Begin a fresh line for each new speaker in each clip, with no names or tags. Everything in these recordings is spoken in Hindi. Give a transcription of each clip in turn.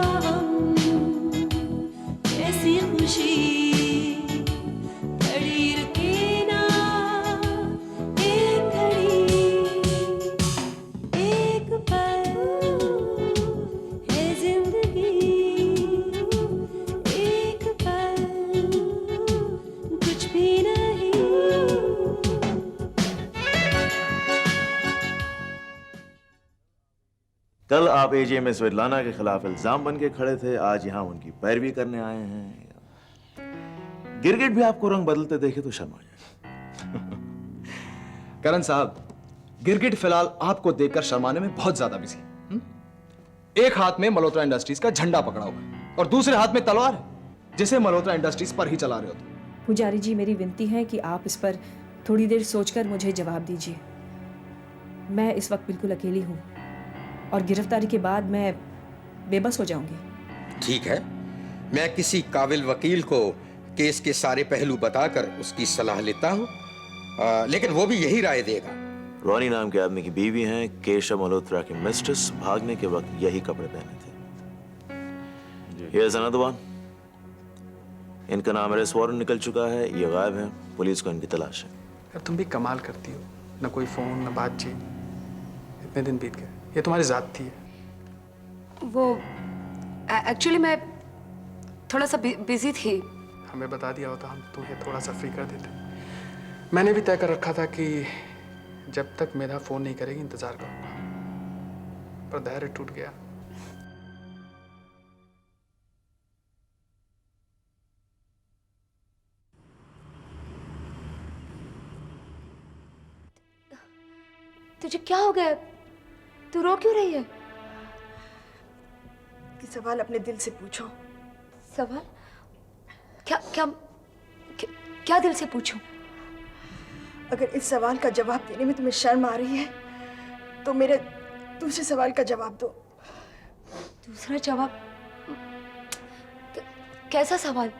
हम, कैसी खुशी खड़ी रुके ना एक घड़ी, एक पल है जिंदगी, एक पल कुछ भी नहीं।
कल आप एजे में स्वेटलाना के खिलाफ इल्जाम बन के खड़े थे, आज यहाँ उनकी पैरवी करने आए हैं। गिरगिट भी आपको रंग बदलते देखे तो शर्मा जाए।
करण साहब, गिरगिट फिलहाल आपको देखकर शर्माने में बहुत ज्यादा बिजी है। एक हाथ में मल्होत्रा इंडस्ट्रीज का झंडा पकड़ा हुआ है और दूसरे हाथ में तलवार है, जिसे मल्होत्रा इंडस्ट्रीज पर ही चला रहे हो तुम।
पुजारी जी, मेरी विनती है कि आप इस पर थोड़ी देर सोचकर मुझे जवाब दीजिए। मैं इस वक्त बिल्कुल अकेली हूँ और गिरफ्तारी के बाद मैं बेबस हो जाऊंगी।
ठीक है, मैं किसी काबिल वकील को केस के सारे पहलू बताकर उसकी सलाह लेता हूँ, लेकिन वो भी यही राय देगा।
रोनी नाम के आदमी की बीवी हैं केशव मल्होत्रा की मिस्ट्रेस, भागने के वक्त यही कपड़े पहने थे। Here's another one. इनका नाम अरेस्ट वारंट निकल चुका है, ये गायब है, पुलिस को इनकी तलाश है।
यार तुम भी कमाल करती हो, ना कोई फोन ना बातचीत, इतने दिन बीत गए। ये तुम्हारी जात थी।
वो एक्चुअली मैं थोड़ा सा बिजी थी।
हमें बता दिया होता हम तुम्हें थोड़ा सा फ्री कर देते। मैंने भी तय कर रखा था कि जब तक मेरा फोन नहीं करेगी इंतजार करूंगा, पर धैर्य टूट गया।
तुझे क्या हो गया? तू रो क्यों रही है?
कि सवाल अपने दिल से पूछो।
सवाल? क्या क्या क्या, क्या दिल से पूछूं?
अगर इस सवाल का जवाब देने में तुम्हें शर्म आ रही है तो मेरे दूसरे सवाल का जवाब दो।
दूसरा जवाब? कैसा सवाल?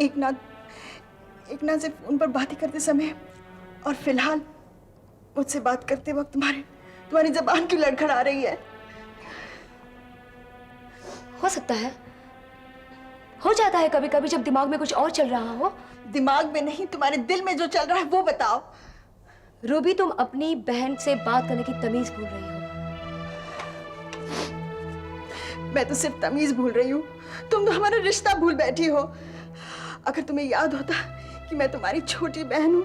एक नाथ से फोन पर बातें करते समय और फिलहाल मुझसे बात करते वक्त तुम्हारी जबान क्यों लड़खड़ा रही है?
हो सकता है, हो जाता है कभी कभी जब दिमाग में कुछ और चल रहा हो।
दिमाग में नहीं, तुम्हारे दिल में जो चल रहा है वो बताओ।
रूबी, तुम अपनी बहन से बात करने की तमीज भूल रही हो।
मैं तो सिर्फ तमीज भूल रही हूँ, तुम तो हमारा रिश्ता भूल बैठी हो। अगर तुम्हें याद होता कि मैं तुम्हारी छोटी बहन हूँ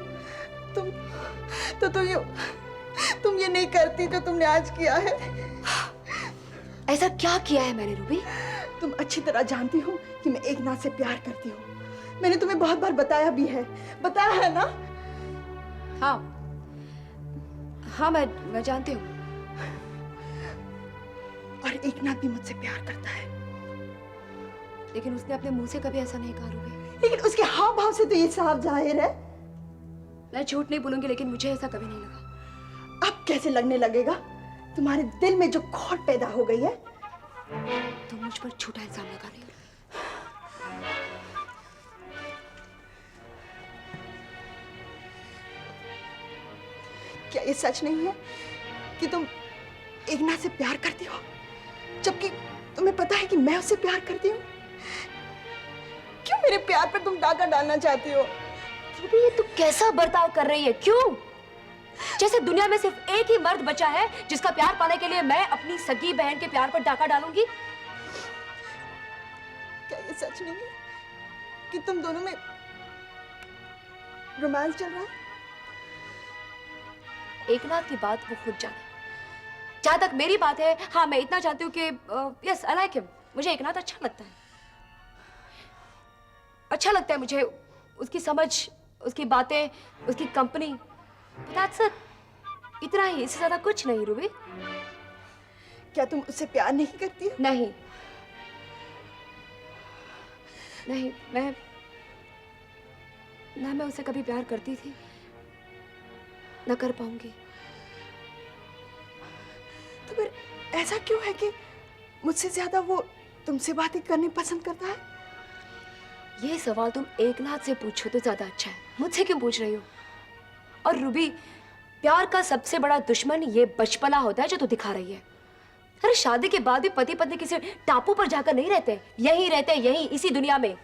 तुम ये नहीं करती जो तुमने आज किया है।
ऐसा क्या किया है मैंने रूबी?
तुम अच्छी तरह जानती हो कि मैं एक नाथ से प्यार करती हूँ। मैंने तुम्हें बहुत बार बताया भी है, बताया है ना?
हाँ मैं जानती हूँ।
और एक नाथ भी मुझसे प्यार करता है,
लेकिन उसने अपने मुंह से कभी ऐसा नहीं कहा रूबी।
लेकिन उसके हाव भाव से तो ये साफ जाहिर है।
मैं झूठ नहीं बोलूंगी, लेकिन मुझे ऐसा कभी नहीं लगा।
अब कैसे लगने लगेगा? तुम्हारे दिल में जो खोट पैदा हो गई है।
तुम मुझ पर झूठा इल्जाम लगा रही हो।
क्या ये सच नहीं है कि तुम एक नाथ से प्यार करती हो, जबकि तुम्हें पता है कि मैं उससे प्यार करती हूँ? क्यों मेरे प्यार पर तुम डाका डालना चाहती हो?
रूबी, ये तू कैसा बर्ताव कर रही है? क्यों? जैसे दुनिया में सिर्फ एक ही मर्द बचा है जिसका प्यार पाने के लिए मैं अपनी सगी बहन के प्यार पर डाका डालूंगी।
क्या ये सच नहीं है कि तुम दोनों में रोमांस चल रहा है?
एक नाथ की बात वो खुद जाने। जहां तक मेरी बात है, हाँ मैं इतना जानती हूँ कि यस आई लाइक हिम। मुझे एक नाथ अच्छा लगता है। अच्छा लगता है मुझे उसकी समझ, उसकी बातें, उसकी कंपनी। That's it. इतना ही, इससे ज्यादा कुछ नहीं रूबी।
क्या तुम उससे प्यार नहीं करती?
नहीं, मैं उससे कभी प्यार करती थी, ना कर पाऊंगी।
तो फिर ऐसा क्यों है कि मुझसे ज्यादा वो तुमसे बातें करनी पसंद करता है?
ये सवाल तुम एक नाथ से पूछो तो ज्यादा अच्छा है, मुझसे क्यों पूछ रही हो? और रूबी, प्यार का सबसे बड़ा दुश्मन ये बचपना होता है जो तू दिखा रही है। अरे शादी के बाद भी पति पत्नी किसी टापू पर जाकर नहीं रहते, यहीं रहते, यहीं इसी दुनिया में।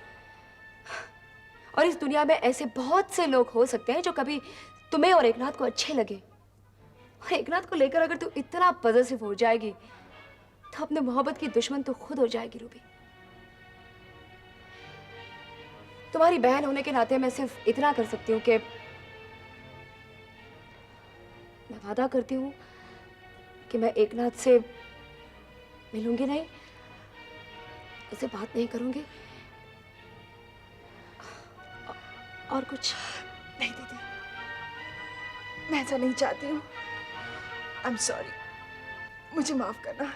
और इस दुनिया में ऐसे बहुत से लोग हो सकते हैं जो कभी तुम्हें और एकनाथ को अच्छे लगे। और एकनाथ को लेकर अगर तू इतना पॉजिटिव हो जाएगी तो अपने मोहब्बत की दुश्मन तो खुद हो जाएगी रूबी। तुम्हारी बहन होने के नाते मैं सिर्फ इतना कर सकती हूँ कि मैं वादा करती हूँ कि मैं एकनाथ से मिलूंगी नहीं, उससे बात नहीं करूंगी। और कुछ
नहीं दीदी, मैं ऐसा नहीं चाहती हूँ। आई एम सॉरी, मुझे माफ करना,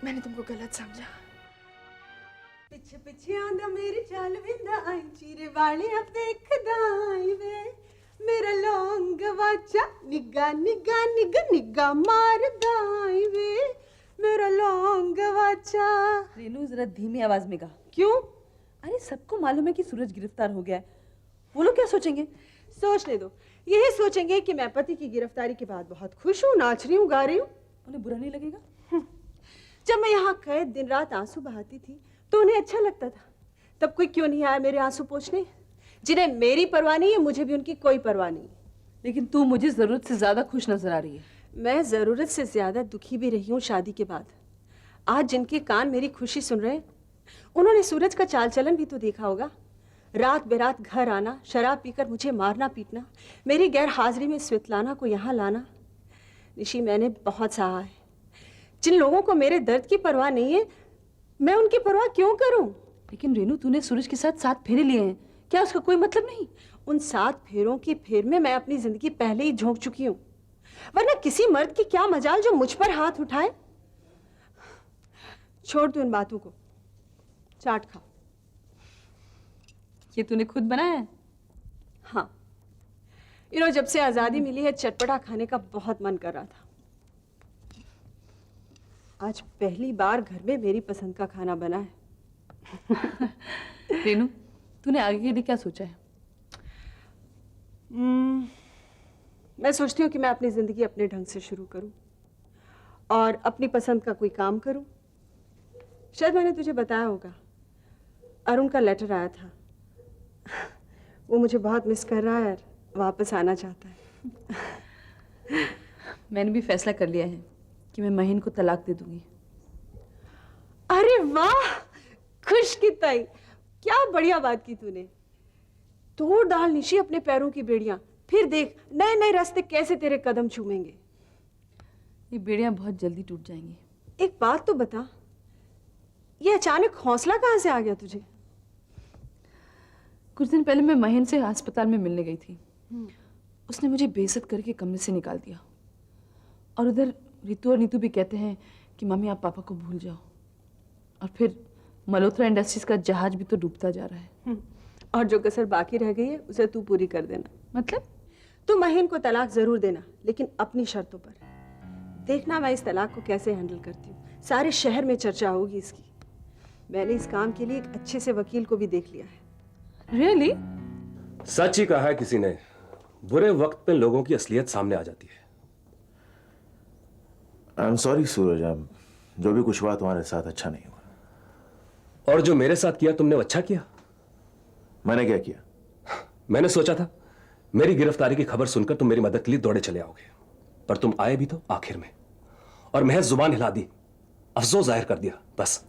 मैंने तुमको गलत समझा।
पिछे पिछे आंदा मेरी चाल विंदा आई चीरे वाले अब देखदा आई वे मेरा लौंग वाचा निगा निगा निगा निगा मारदा आई वे मेरा लौंग वाचा।
रेनू जरा धीमी आवाज में गा।
क्यों?
अरे सबको मालूम है कि सूरज गिरफ्तार हो गया है, वो लोग क्या सोचेंगे?
सोचने दो, यही सोचेंगे कि मैं पति की गिरफ्तारी के बाद बहुत खुश हूँ, नाच रही हूँ, गा रही हूँ।
उन्हें बुरा नहीं लगेगा?
जब मैं यहाँ कैद दिन रात आंसू बहाती थी तो उन्हें अच्छा लगता था। तब कोई क्यों नहीं आया मेरे आंसू पोंछने? जिन्हें मेरी परवाह नहीं है, मुझे भी उनकी कोई परवाह नहीं।
लेकिन तू मुझे जरूरत से ज्यादा खुश नजर आ रही है।
मैं जरूरत से ज्यादा दुखी भी रही हूँ शादी के बाद। आज जिनके कान मेरी खुशी सुन रहे हैं, उन्होंने सूरज का चाल चलन भी तो देखा होगा। रात बेरात घर आना, शराब पीकर मुझे मारना पीटना, मेरी गैर हाजिरी में स्वेतलाना को यहाँ लाना। निशी, मैंने बहुत सहा है। जिन लोगों को मेरे दर्द की परवाह नहीं है, मैं उनकी परवाह क्यों करूं?
लेकिन रेनू, तूने सूरज के साथ 7 फेरे लिए हैं, क्या उसका कोई मतलब नहीं?
उन 7 फेरों की फेर में मैं अपनी जिंदगी पहले ही झोंक चुकी हूं, वरना किसी मर्द की क्या मजाल जो मुझ पर हाथ उठाए। छोड़ दो इन बातों को, चाट खा।
ये तूने खुद बनाया है?
हाँ, जब से आजादी मिली है चटपटा खाने का बहुत मन कर रहा था। आज पहली बार घर में मेरी पसंद का खाना बना है।
रेनू, तूने आगे के लिए क्या सोचा है?
मैं सोचती हूँ कि मैं अपनी जिंदगी अपने ढंग से शुरू करूँ और अपनी पसंद का कोई काम करूँ। शायद मैंने तुझे बताया होगा, अरुण का लेटर आया था। वो मुझे बहुत मिस कर रहा है और वापस आना चाहता है।
मैंने भी फैसला कर लिया है कि मैं महीन को तलाक दे दूंगी।
अरे वाह, खुश की ताई, क्या बढ़िया बात की तूने। तोड़ डाल निशी अपने पैरों की बेड़ियां, फिर देख नए नए रास्ते कैसे तेरे कदम चूमेंगे।
ये बेड़ियां बहुत जल्दी टूट जाएंगी।
एक बात तो बता, ये अचानक हौसला कहाँ से आ गया तुझे?
कुछ दिन पहले मैं महीन से अस्पताल में मिलने गई थी। उसने मुझे बेइज्जत करके कमरे से निकाल दिया। और उधर रितु और नीतू भी कहते हैं कि मम्मी आप पापा को भूल जाओ। और फिर मल्होत्रा इंडस्ट्रीज का जहाज भी तो डूबता जा रहा है।
और जो कसर बाकी रह गई है उसे तू पूरी कर देना।
मतलब?
तू महीन को तलाक जरूर देना, लेकिन अपनी शर्तों पर। देखना मैं इस तलाक को कैसे हैंडल करती हूँ। सारे शहर में चर्चा होगी इसकी। मैंने इस काम के लिए एक अच्छे से वकील को भी देख लिया है।
Really?
सच ही कहा है किसी ने, बुरे वक्त पे लोगों की असलियत सामने आ जाती है।
आई एम सॉरी सूरज, जो भी कुछ हुआ तुम्हारे साथ अच्छा नहीं हुआ।
और जो मेरे साथ किया तुमने वो अच्छा किया।
मैंने क्या किया?
मैंने सोचा था मेरी गिरफ्तारी की खबर सुनकर तुम मेरी मदद के लिए दौड़े चले आओगे, पर तुम आए भी तो आखिर में, और महज जुबान हिला दी, अफसोस जाहिर कर दिया, बस।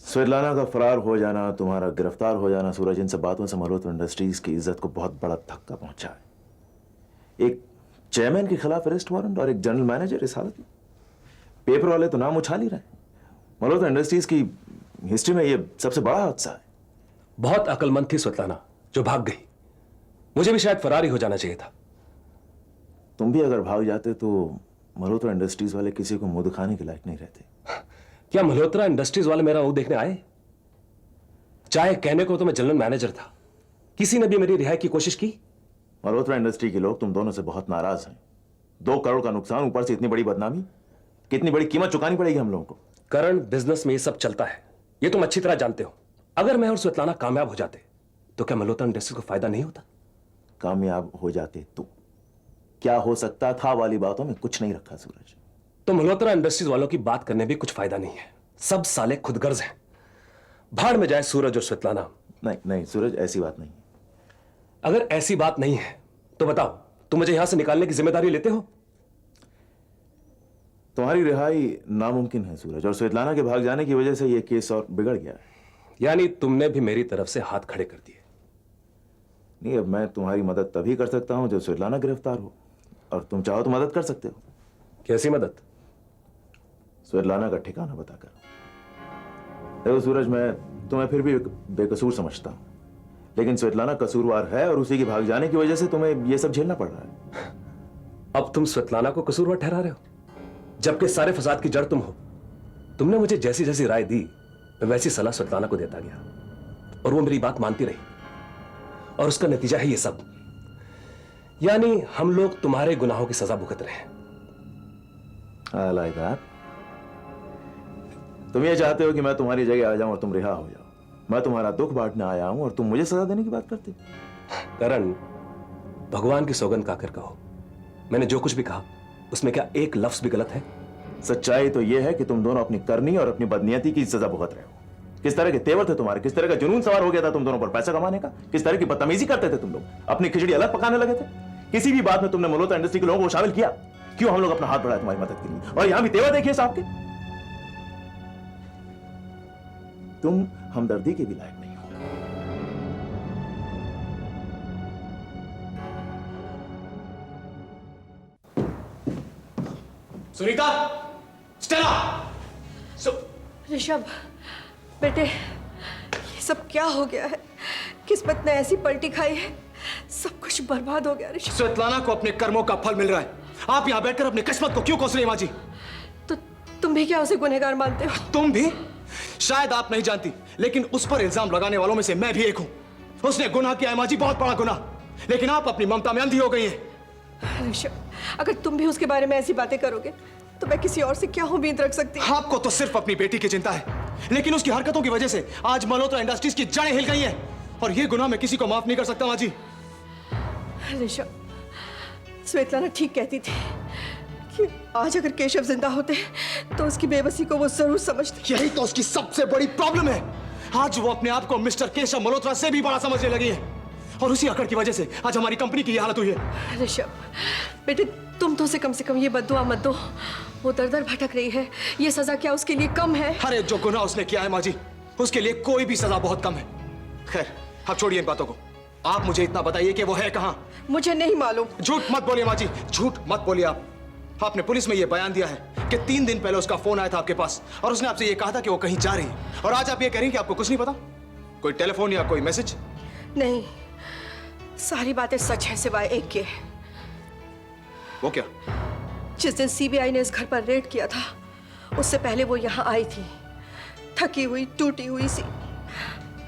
स्वेतलाना का फरार हो जाना, तुम्हारा गिरफ्तार हो जाना सूरज, इन सब बातों से मल्होत्रा इंडस्ट्रीज की इज्जत को बहुत बड़ा धक्का पहुंचा है। एक चेयरमैन के खिलाफ अरेस्ट वारंट और एक जनरल मैनेजर इस हालत में। पेपर वाले तो नाम उछाल ही रहे हैं। मल्होत्रा इंडस्ट्रीज की हिस्ट्री में यह सबसे बड़ा हादसा है।
बहुत अक्लमंद थी स्वेतलाना जो भाग गई। मुझे भी शायद फरार ही हो जाना चाहिए था।
तुम भी अगर भाग जाते तो मल्होत्रा इंडस्ट्रीज वाले किसी को मुंह दिखाने के लायक नहीं रहते।
क्या मल्होत्रा इंडस्ट्रीज वाले मेरा मुंह देखने आए? चाहे कहने को तो मैं जनरल मैनेजर था, किसी ने भी मेरी रिहाई की कोशिश की?
मल्होत्रा इंडस्ट्री के लोग तुम दोनों से बहुत नाराज हैं। 2 करोड़ का नुकसान, ऊपर से इतनी बड़ी बदनामी। कितनी बड़ी कीमत चुकानी पड़ेगी हम लोगों को।
करण, बिजनेस में ये सब चलता है, ये तुम अच्छी तरह जानते हो। अगर मैं और स्वेतलाना कामयाब हो जाते तो क्या मल्होत्रा इंडस्ट्रीज को फायदा नहीं होता?
कामयाब हो जाते तो क्या हो सकता था वाली बातों में कुछ नहीं रखा सूरज।
तो मल्होत्रा इंडस्ट्रीज वालों की बात करने भी कुछ फायदा नहीं है। सब साले खुदगर्ज हैं। भाड़ में जाए सूरज और स्वेतलाना।
नहीं नहीं सूरज, ऐसी बात नहीं।
अगर ऐसी बात नहीं है तो बताओ, तुम मुझे यहां से निकालने की जिम्मेदारी लेते हो?
तुम्हारी रिहाई नामुमकिन है सूरज, और स्वेतलाना के भाग जाने की वजह से यह केस और बिगड़ गया है।
यानी तुमने भी मेरी तरफ से हाथ खड़े कर दिए?
नहीं, अब मैं तुम्हारी मदद तभी कर सकता हूं जब स्वेतलाना गिरफ्तार हो, और तुम चाहो तो मदद कर सकते हो।
कैसी मदद?
स्वेतलाना का ठिकाना बताकर। देखो सूरज, मैं तुम्हें फिर भी बेकसूर समझता हूं, लेकिन स्वेतलाना कसूरवार है और उसी के भाग जाने की वजह से तुम्हें यह सब झेलना पड़ रहा है।
अब तुम स्वेतलाना को कसूरवार ठहरा रहे हो, जबकि सारे फसाद की जड़ तुम हो। तुमने मुझे जैसी जैसी राय दी, मैं वैसी सलाह स्वेतलाना को देता गया, और वो मेरी बात मानती रही, और उसका नतीजा है ये सब। यानी हम लोग तुम्हारे गुनाहों की सजा भुगत रहे हैं।
I like that. तुम ये चाहते हो कि मैं तुम्हारी जगह आ जाऊं और तुम रिहा हो जाओ। मैं तुम्हारा दुख बांटने आया हूं और तुम मुझे सजा देने की बात करते हो।
करण, भगवान की सौगंध खाकर कहो, मैंने जो कुछ भी कहा उसमें क्या एक लफ्ज भी गलत है?
सच्चाई तो यह है कि तुम दोनों अपनी करनी और अपनी बदनीयती की सजा भुगत रहे हो। किस तरह के तेवर थे तुम्हारे, किस तरह का जुनून सवार हो गया था तुम दोनों पर पैसा कमाने का, किस तरह की बदतमीजी करते थे तुम लोग, अपनी खिचड़ी अलग पकाने लगे थे। किसी भी बात में तुमने मल्होत्रा इंडस्ट्री के लोगों को शामिल किया? क्यों हम लोग अपना हाथ बढ़ाए तुम्हारी मदद के लिए? और यहां भी तेवर देखिए साहब के। तुम हमदर्दी के भी लायक नहीं हो।
सुनीता, स्टेला,
ऋषभ बेटे, ये सब क्या हो गया है? किस्मत ने ऐसी पलटी खाई है, सब कुछ बर्बाद हो गया ऋषभ।
स्वेतलाना को अपने कर्मों का फल मिल रहा है। आप यहां बैठकर अपनी किस्मत को क्यों कोस रही हैं माँ जी?
तो तुम भी क्या उसे गुनहगार मानते हो?
तुम भी? शायद आप नहीं जानती, लेकिन उस पर इल्जाम लगाने वालों में से मैं भी एक हूं। उसने गुनाह किया है माँ जी, बहुत बड़ा गुनाह, लेकिन आप अपनी ममता में अंधी हो गई हैं।
ऋषभ, अगर तुम भी उसके बारे में ऐसी बातें करोगे तो मैं किसी और से क्या उम्मीद रख सकती हूँ?
आपको तो सिर्फ अपनी बेटी की चिंता है, लेकिन उसकी हरकतों की वजह से आज मल्होत्रा इंडस्ट्रीज की जड़ें हिल गई हैं, और ये गुनाह मैं किसी को माफ नहीं कर सकता माँ जी।
ऋषभ, स्वेतलाना ठीक कहती थी कि आज अगर केशव जिंदा होते तो उसकी बेबसी को वो जरूर समझते।
यही तो उसकी सबसे बड़ी प्रॉब्लम है। आज वो अपने आप को मिस्टर केशव मल्होत्रा से भी बड़ा समझने लगी है, और उसी अकड़ की वजह से आज हमारी कंपनी की ये हालत हुई है।
ऋषभ बेटे, तुम तो उसे कम से कम ये बद्दुआ मत दो। वो दर-दर भटक रही है, ये सजा क्या उसके लिए कम है?
अरे जो गुनाह उसने किया है माँ जी, उसके लिए कोई भी सजा बहुत कम है। खैर, अब छोड़िए इन बातों को। आप मुझे इतना बताइए कि वो है कहाँ?
मुझे नहीं मालूम।
झूठ मत बोलिए माँ जी, झूठ मत बोलिए आप। आपने पुलिस में ये बयान दिया है कि 3 दिन पहले उसका फोन आया था आपके पास, और उसने आपसे ये कहा था कि वो कहीं जा रही है, और आज आप ये कह रही हैं कि आपको कुछ नहीं पता? कोई टेलीफोन या कोई मैसेज?
नहीं, सारी बातें सच है सिवाय एक के।
वो क्या?
जिस दिन सीबीआई ने इस घर पर रेड किया था, उससे पहले वो यहाँ आई थी, थकी हुई, टूटी हुई सी,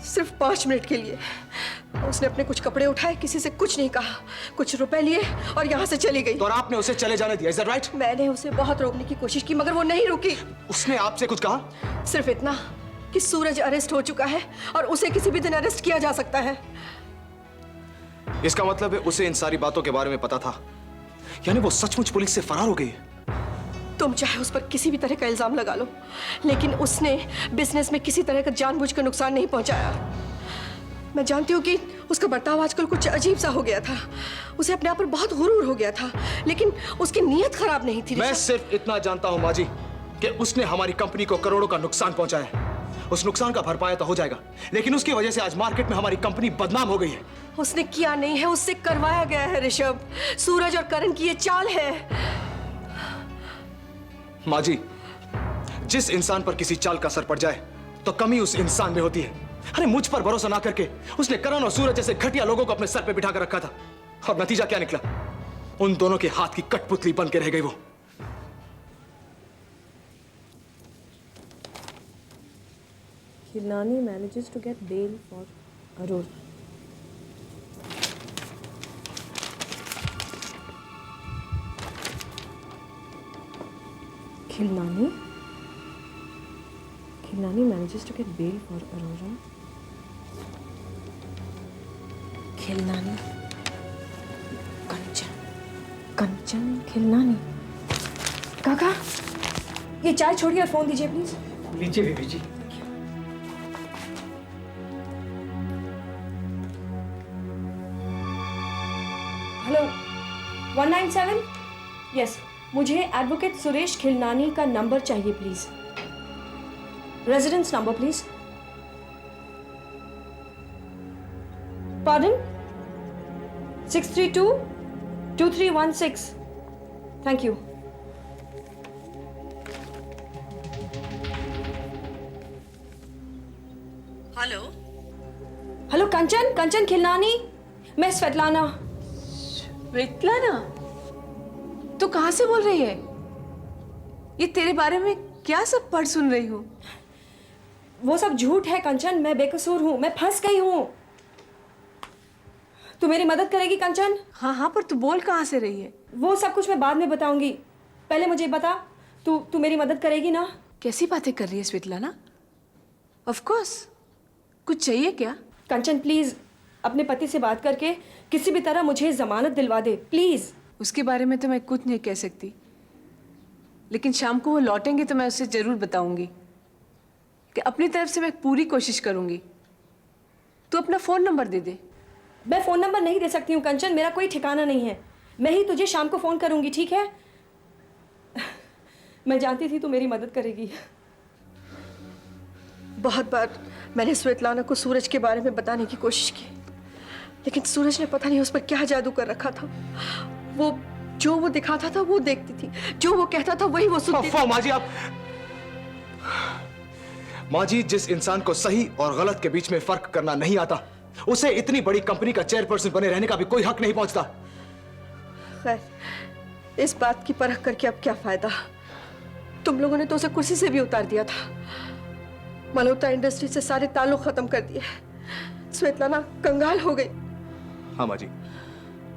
सिर्फ 5 मिनट के लिए। उसने अपने कुछ कपड़े उठाए, किसी से कुछ नहीं कहा, कुछ रुपए लिए और यहाँ से चली गई।
तो और आपने उसे चले जाने दिया, is that right?
मैंने उसे बहुत रोकने की कोशिश की, मगर वो नहीं रुकी।
उसने आपसे कुछ कहा?
सिर्फ इतना कि सूरज अरेस्ट हो चुका है और उसे किसी भी दिन अरेस्ट किया जा सकता है।
इसका मतलब है उसे इन सारी बातों के बारे में पता था, यानी वो सचमुच पुलिस से फरार हो गई है।
तुम चाहे उस पर किसी भी तरह का इल्जाम लगा लो, लेकिन उसने बिजनेस में किसी तरह का जानबूझकर नुकसान नहीं पहुंचाया। मैं जानती हूँ कि उसका बर्ताव आजकल कुछ अजीब सा हो गया था, उसे अपने आप पर बहुत गुरूर हो गया था, लेकिन उसकी नीयत खराब नहीं थी।
मैं सिर्फ इतना जानता हूँ माँ जी कि उसने हमारी कंपनी को करोड़ों का नुकसान पहुंचाया है। उस नुकसान का भरपाया तो हो जाएगा, लेकिन उसकी वजह से आज मार्केट में हमारी कंपनी बदनाम हो गई है।
उसने किया नहीं है, उससे करवाया गया है ऋषभ। सूरज और करण की ये चाल है।
माँ जी, जिस इंसान पर किसी चाल का असर पड़ जाए तो कमी उस इंसान में होती है। अरे मुझ पर भरोसा ना करके उसने करण और सूरज जैसे घटिया लोगों को अपने सर पे बिठा कर रखा था, और नतीजा क्या निकला? उन दोनों के हाथ की कठपुतली बन के रह गई वो।
Khilnani manages to get bail for Arora. Khilnani manages to get bail for Arora. Khilnani. Kanchan Khilnani. काका, ये चाय छोड़िए और फोन दीजिए प्लीज।
लीजिए बीबी जी।
हेलो 197। यस, मुझे एडवोकेट सुरेश खिलनानी का नंबर चाहिए please. Residence number please. Pardon? 632-2316। Thank you.
Hello,
hello Kanchan, Kanchan Khilnani, मैं स्वेतलाना।
स्वेतलाना, तू कहाँ से बोल रही है? ये तेरे बारे में क्या सब पढ़ सुन रही हूँ?
वो सब झूठ है कंचन, मैं बेकसूर हूँ, मैं फंस गई हूँ। तू मेरी मदद करेगी कंचन?
हाँ हाँ, पर तू बोल कहाँ से रही है?
वो सब कुछ मैं बाद में बताऊंगी, पहले मुझे बता, तू मेरी मदद करेगी ना?
कैसी बातें कर रही है स्वेतलाना? ऑफ कोर्स, कुछ चाहिए क्या?
कंचन प्लीज, अपने पति से बात करके किसी भी तरह मुझे जमानत दिलवा दे प्लीज।
उसके बारे में तो मैं कुछ नहीं कह सकती, लेकिन शाम को वो लौटेंगे तो मैं उससे जरूर बताऊंगी कि अपनी तरफ से मैं पूरी कोशिश करूंगी। तू अपना फोन नंबर दे दे।
मैं फोन नंबर नहीं दे सकती हूँ कंचन, मेरा कोई ठिकाना नहीं है। मैं ही तुझे शाम को फोन करूंगी, ठीक है? मैं जानती थी तू मेरी मदद करेगी।
बहुत बार मैंने स्वेतलाना को सूरज के बारे में बताने की कोशिश की, लेकिन सूरज ने पता नहीं उस पर क्या जादू कर रखा था। जो वो दिखाता था वो देखती थी, जो वो कहता था वही वो सुनती थी।
माँ जी, आप माँ जी, जिस इंसान को सही और गलत के बीच में फर्क करना नहीं आता, उसे इतनी बड़ी कंपनी का चेयरपर्सन बने रहने का भी कोई हक नहीं पहुंचता।
खैर, इस बात की परख करके अब क्या फायदा? तुम लोगों ने तो उसे कुर्सी से भी उतार दिया था, मल्होत्रा इंडस्ट्री से सारे ताल्लुक खत्म कर दिए। स्वेतलाना कंगाल हो गई।
हाँ माँ जी,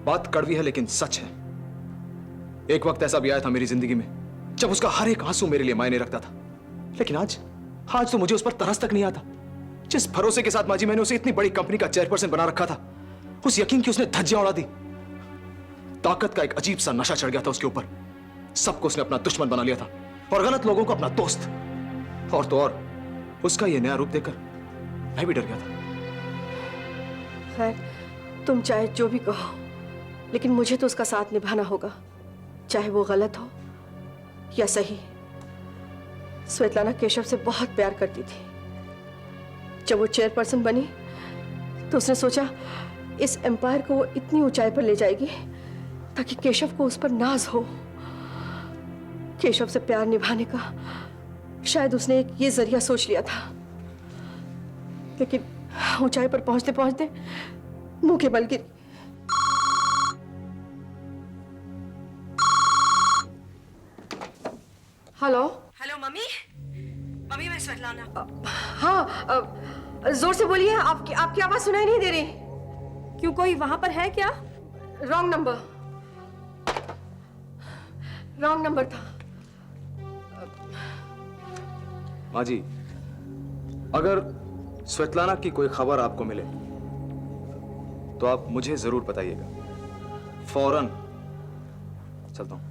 बात कड़वी है लेकिन सच है। एक वक्त ऐसा भी आया था मेरी जिंदगी में जब उसका हर एक आंसू मेरे लिए मायने रखता था, लेकिन आज तो मुझे उस पर तरस तक नहीं आता। जिस भरोसे के साथ माँ जी मैंने उसे इतनी बड़ी कंपनी का चेयरपर्सन बना रखा था, उस यकीन की उसने धज्जियां उड़ा दी। ताकत का एक अजीब सा नशा चढ़ गया था उसके ऊपर। सबको उसने अपना दुश्मन बना लिया था और गलत लोगों को अपना दोस्त। और तो और उसका यह नया रूप देखकर मैं भी डर गया था।
खैर, तुम चाहे जो भी कहो, लेकिन मुझे तो उसका साथ निभाना होगा, चाहे वो गलत हो या सही। स्वेतलाना केशव से बहुत प्यार करती थी। जब वो चेयरपर्सन बनी तो उसने सोचा इस एम्पायर को वो इतनी ऊंचाई पर ले जाएगी ताकि केशव को उस पर नाज हो। केशव से प्यार निभाने का शायद उसने एक ये जरिया सोच लिया था, लेकिन ऊंचाई पर पहुंचते पहुंचते मुंह के बल गिरी। हेलो
हेलो मम्मी, मैं स्वेतलाना।
हाँ, जोर से बोलिए, आपकी आवाज सुनाई नहीं दे रही।
क्यों, कोई वहां पर है क्या?
रॉन्ग नंबर था।
माँ जी, अगर स्वेतलाना की कोई खबर आपको मिले तो आप मुझे जरूर बताइएगा। फौरन चलता हूं।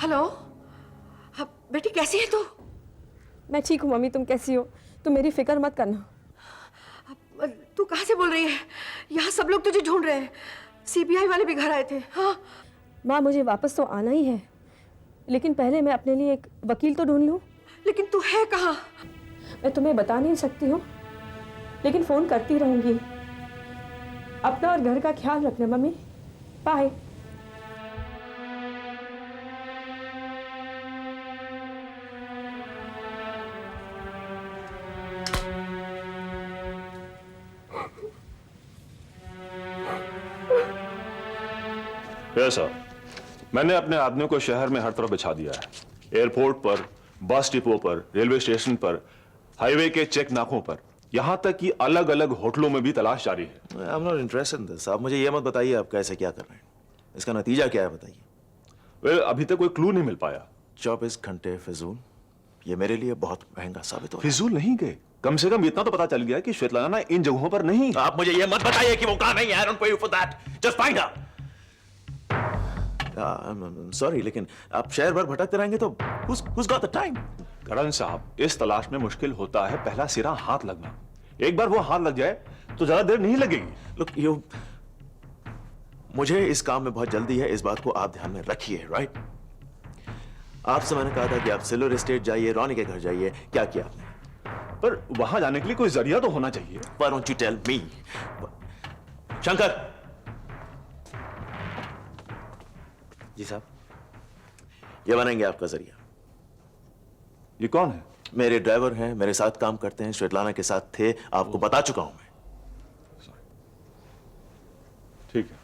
हेलो, बेटी कैसी है तू?
मैं ठीक हूँ मम्मी, तुम कैसी हो? तुम मेरी फिक्र मत करना।
तू कहाँ से बोल रही है? यहाँ सब लोग तुझे ढूंढ रहे हैं। सीबीआई वाले भी घर आए थे। हाँ
माँ, मुझे वापस तो आना ही है, लेकिन पहले मैं अपने लिए एक वकील तो ढूंढ लूँ।
लेकिन तू है कहाँ?
मैं तुम्हें बता नहीं सकती हूँ, लेकिन फोन करती रहूंगी। अपना और घर का ख्याल रखना मम्मी। बाय।
सर, मैंने अपने आदमियों को शहर में हर तरफ बिछा दिया है। एयरपोर्ट पर, बस डिपो पर, रेलवे स्टेशन पर, हाईवे के चेक नाकों पर, यहां तक कि अलग अलग होटलों में भी तलाश जारी है।
I am not interested in this. आप मुझे ये मत बताइए आप कैसे क्या कर रहे हैं, इसका नतीजा क्या है बताइए।
वेल, अभी तक कोई क्लू नहीं मिल पाया।
24 घंटे फिजूल, ये मेरे लिए बहुत महंगा साबित हो रहा है।
फिजूल नहीं गए, कम से कम इतना तो पता चल गया कि श्वेतलाना इन जगहों पर नहीं।
आप मुझे ये मत बताइए कि वो कहां नहीं है। I don't pay you for that. Just find her. Sorry, लेकिन आप शहर भर भटकते रहेंगे तो who's got the time?
करण साहब, इस तलाश में मुश्किल होता है पहला सिरा हाथ लगना। एक बार वो हाथ लग जाए तो ज्यादा देर नहीं लगेगी।
Look, मुझे इस काम में बहुत जल्दी है, इस बात को आप ध्यान में रखिए, राइट? आपसे मैंने कहा था कि आप सिल्वर एस्टेट जाइए, रॉनी के घर जाइए, क्या किया आपने?
पर वहां जाने के लिए कोई जरिया तो होना चाहिए।
Why don't you tell me? Shankar!
जी साहब।
ये बनेंगे आपका जरिया।
ये कौन है?
मेरे ड्राइवर हैं, मेरे साथ काम करते हैं, श्वेतलाना के साथ थे, आपको बता चुका हूं मैं।
ठीक है।